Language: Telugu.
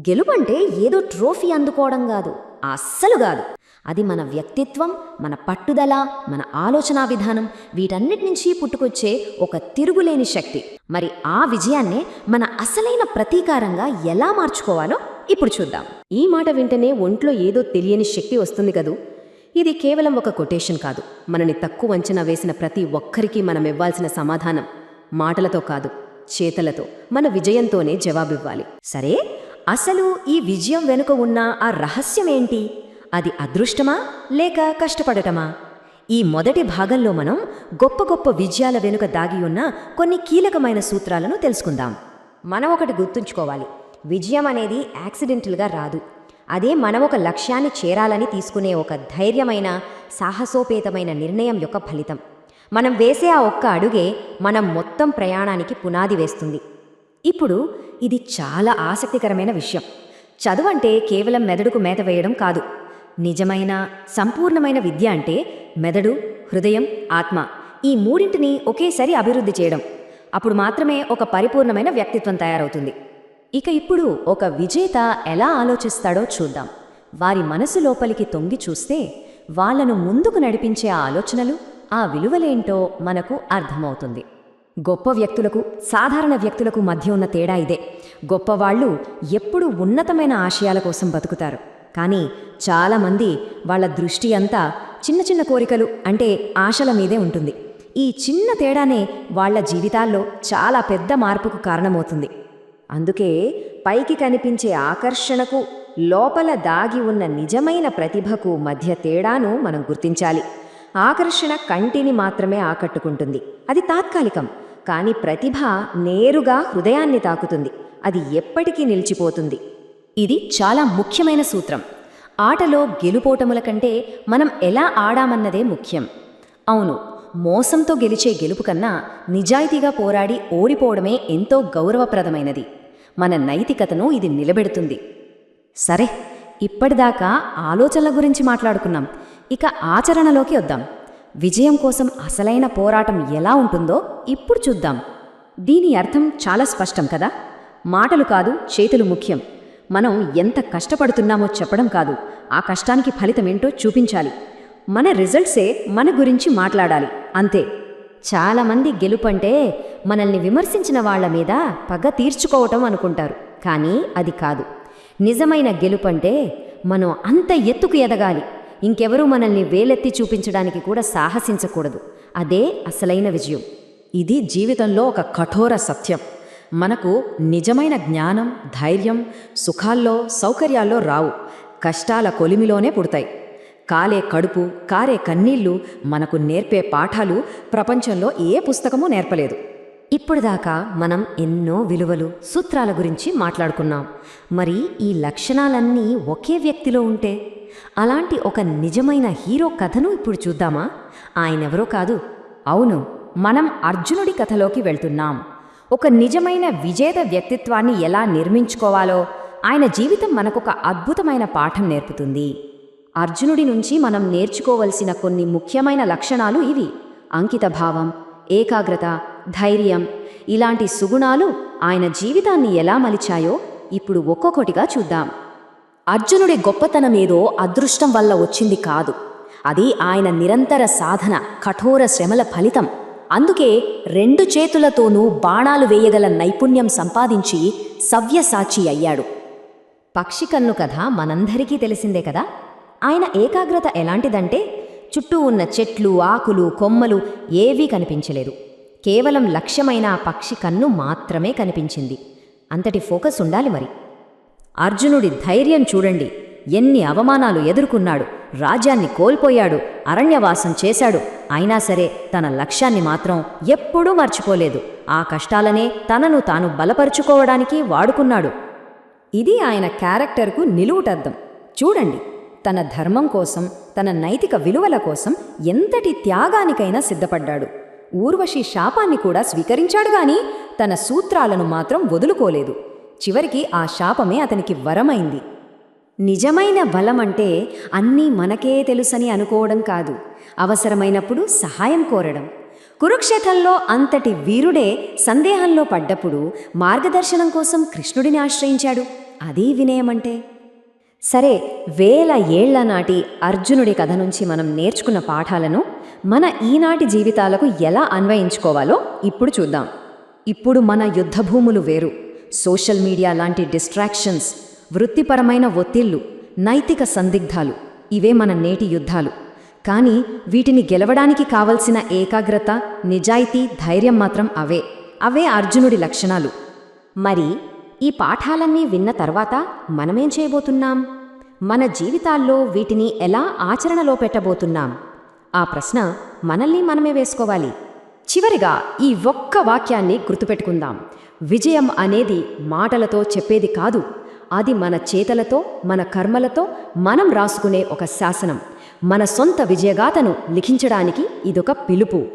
గెలుపంటే ఏదో ట్రోఫీ అందుకోవడం కాదు, అస్సలు కాదు. అది మన వ్యక్తిత్వం, మన పట్టుదల, మన ఆలోచనా విధానం, వీటన్నిటి నుంచి పుట్టుకొచ్చే ఒక తిరుగులేని శక్తి. మరి ఆ విజయాన్నే మన అసలైన ప్రతీకారంగా ఎలా మార్చుకోవాలో ఇప్పుడు చూద్దాం. ఈ మాట వింటేనే ఒంట్లో ఏదో తెలియని శక్తి వస్తుంది కదూ. ఇది కేవలం ఒక కొటేషన్ కాదు. మనని తక్కువ అంచనా వేసిన ప్రతి ఒక్కరికి మనం ఇవ్వాల్సిన సమాధానం మాటలతో కాదు, చేతలతో, మన విజయంతోనే జవాబివ్వాలి. సరే, అసలు ఈ విజయం వెనుక ఉన్న ఆ రహస్యమేంటి? అది అదృష్టమా లేక కష్టపడటమా? ఈ మొదటి భాగంలో మనం గొప్ప గొప్ప విజయాల వెనుక దాగి ఉన్న కొన్ని కీలకమైన సూత్రాలను తెలుసుకుందాం. మనం ఒకటి గుర్తుంచుకోవాలి, విజయం అనేది యాక్సిడెంటల్గా రాదు. అదే మనం ఒక లక్ష్యాన్ని చేరాలని తీసుకునే ఒక ధైర్యమైన, సాహసోపేతమైన నిర్ణయం యొక్క ఫలితం. మనం వేసే ఆ ఒక్క అడుగే మనం మొత్తం ప్రయాణానికి పునాది వేస్తుంది. ఇప్పుడు ఇది చాలా ఆసక్తికరమైన విషయం. చదువంటే కేవలం మెదడుకు మేత వేయడం కాదు. నిజమైన, సంపూర్ణమైన విద్య అంటే మెదడు, హృదయం, ఆత్మ, ఈ మూడింటిని ఒకేసారి అభివృద్ధి చేయడం. అప్పుడు మాత్రమే ఒక పరిపూర్ణమైన వ్యక్తిత్వం తయారవుతుంది. ఇక ఇప్పుడు ఒక విజేత ఎలా ఆలోచిస్తాడో చూద్దాం. వారి మనసు లోపలికి తొంగి చూస్తే వాళ్లను ముందుకు నడిపించే ఆ ఆలోచనలు, ఆ విలువలేంటో మనకు అర్థమవుతుంది. గొప్ప వ్యక్తులకు, సాధారణ వ్యక్తులకు మధ్య ఉన్న తేడా ఇదే. గొప్పవాళ్లు ఎప్పుడూ ఉన్నతమైన ఆశయాల కోసం బతుకుతారు. కానీ చాలామంది వాళ్ళ దృష్టి అంతా చిన్న చిన్న కోరికలు అంటే ఆశల మీదే ఉంటుంది. ఈ చిన్న తేడానే వాళ్ళ జీవితాల్లో చాలా పెద్ద మార్పుకు కారణమవుతుంది. అందుకే పైకి కనిపించే ఆకర్షణకు, లోపల దాగి ఉన్న నిజమైన ప్రతిభకు మధ్య తేడాను మనం గుర్తించాలి. ఆకర్షణ కంటిని మాత్రమే ఆకట్టుకుంటుంది, అది తాత్కాలికం. కానీ ప్రతిభ నేరుగా హృదయాన్ని తాకుతుంది, అది ఎప్పటికీ నిలిచిపోతుంది. ఇది చాలా ముఖ్యమైన సూత్రం. ఆటలో గెలుపోటముల కంటే మనం ఎలా ఆడామన్నదే ముఖ్యం. అవును, మోసంతో గెలిచే గెలుపు కన్నా నిజాయితీగా పోరాడి ఓడిపోవడమే ఎంతో గౌరవప్రదమైనది. మన నైతికతను ఇది నిలబెడుతుంది. సరే, ఇప్పటిదాకా ఆలోచనల గురించి మాట్లాడుకున్నాం. ఇక ఆచరణలోకి వద్దాం. విజయం కోసం అసలైన పోరాటం ఎలా ఉంటుందో ఇప్పుడు చూద్దాం. దీని అర్థం చాలా స్పష్టం కదా. మాటలు కాదు, చేతులు ముఖ్యం. మనం ఎంత కష్టపడుతున్నామో చెప్పడం కాదు, ఆ కష్టానికి ఫలితమేంటో చూపించాలి. మన రిజల్ట్సే మన గురించి మాట్లాడాలి, అంతే. చాలామంది గెలుపంటే మనల్ని విమర్శించిన వాళ్ల మీద పగ తీర్చుకోవటం అనుకుంటారు. కానీ అది కాదు. నిజమైన గెలుపంటే మనం అంత ఎత్తుకు ఎదగాలి. ఇంకెవరూ మనల్ని వేలెత్తి చూపించడానికి కూడా సాహసించకూడదు. అదే అసలైన విజయం. ఇది జీవితంలో ఒక కఠోర సత్యం. మనకు నిజమైన జ్ఞానం, ధైర్యం సుఖాల్లో, సౌకర్యాల్లో రావు, కష్టాల కొలిమిలోనే పుడతాయి. కాలే కడుపు, కారే కన్నీళ్లు మనకు నేర్పే పాఠాలు ప్రపంచంలో ఏ పుస్తకమూ నేర్పలేదు. ఇప్పుడుదాకా మనం ఎన్నో విలువలు, సూత్రాల గురించి మాట్లాడుకున్నాం. మరి ఈ లక్షణాలన్నీ ఒకే వ్యక్తిలో ఉంటే? అలాంటి ఒక నిజమైన హీరో కథను ఇప్పుడు చూద్దామా? ఆయనెవరో కాదు. అవును, మనం అర్జునుడి కథలోకి వెళ్తున్నాం. ఒక నిజమైన విజేత వ్యక్తిత్వాన్ని ఎలా నిర్మించుకోవాలో ఆయన జీవితం మనకొక అద్భుతమైన పాఠం నేర్పుతుంది. అర్జునుడి నుంచి మనం నేర్చుకోవలసిన కొన్ని ముఖ్యమైన లక్షణాలు ఇవి: అంకితభావం, ఏకాగ్రత, ధైర్యం. ఇలాంటి సుగుణాలు ఆయన జీవితాన్ని ఎలా మలిచాయో ఇప్పుడు ఒక్కొక్కటిగా చూద్దాం. అర్జునుడి గొప్పతనమేదో అదృష్టం వల్ల వచ్చింది కాదు. అది ఆయన నిరంతర సాధన, కఠోర శ్రమల ఫలితం. అందుకే 2 చేతులతోనూ బాణాలు వేయగల నైపుణ్యం సంపాదించి సవ్యసాచి అయ్యాడు. పక్షి కన్ను కథ మనందరికీ తెలిసిందే కదా. ఆయన ఏకాగ్రత ఎలాంటిదంటే చుట్టూ ఉన్న చెట్లు, ఆకులు, కొమ్మలు ఏవీ కనిపించలేదు. కేవలం లక్ష్యమైన ఆ పక్షి కన్ను మాత్రమే కనిపించింది. అంతటి ఫోకస్ ఉండాలి మరి. అర్జునుడి ధైర్యం చూడండి. ఎన్ని అవమానాలు ఎదుర్కొన్నాడు, రాజ్యాన్ని కోల్పోయాడు, అరణ్యవాసం చేశాడు. అయినా సరే తన లక్ష్యాన్ని మాత్రం ఎప్పుడూ మర్చిపోలేదు. ఆ కష్టాలనే తనను తాను బలపరుచుకోవడానికి వాడుకున్నాడు. ఇది ఆయన క్యారెక్టర్కు నిలువుటద్దం. చూడండి, తన ధర్మం కోసం, తన నైతిక విలువల కోసం ఎంతటి త్యాగానికైనా సిద్ధపడ్డాడు. ఊర్వశి శాపాన్ని కూడా స్వీకరించాడు గాని తన సూత్రాలను మాత్రం వదులుకోలేదు. చివరికి ఆ శాపమే అతనికి వరమైంది. నిజమైన బలమంటే అన్నీ మనకే తెలుసని అనుకోవడం కాదు, అవసరమైనప్పుడు సహాయం కోరడం. కురుక్షేత్రంలో అంతటి వీరుడే సందేహంలో పడ్డప్పుడు మార్గదర్శనం కోసం కృష్ణుడిని ఆశ్రయించాడు. అదీ వినయమంటే. సరే, వేల ఏళ్ల నాటి అర్జునుడి కథ నుంచి మనం నేర్చుకున్న పాఠాలను మన ఈనాటి జీవితాలకు ఎలా అన్వయించుకోవాలో ఇప్పుడు చూద్దాం. ఇప్పుడు మన యుద్ధభూములు వేరు. సోషల్ మీడియా లాంటి డిస్ట్రాక్షన్స్, వృత్తిపరమైన ఒత్తిళ్లు, నైతిక సందిగ్ధాలు ఇవే మన నేటి యుద్ధాలు. కానీ వీటిని గెలవడానికి కావలసిన ఏకాగ్రత, నిజాయితీ, ధైర్యం మాత్రం అవే అర్జునుడి లక్షణాలు. మరి ఈ పాఠాలన్నీ విన్న తర్వాత మనమేం చేయబోతున్నాం? మన జీవితాల్లో వీటిని ఎలా ఆచరణలో పెట్టబోతున్నాం? ఆ ప్రశ్న మనల్ని మనమే వేసుకోవాలి. చివరిగా ఈ ఒక్క వాక్యాన్ని గుర్తుపెట్టుకుందాం. విజయం అనేది మాటలతో చెప్పేది కాదు. అది మన చేతలతో, మన కర్మలతో మనం రాసుకునే ఒక శాసనం. మన సొంత విజయగాథను లిఖించడానికి ఇదొక పిలుపు.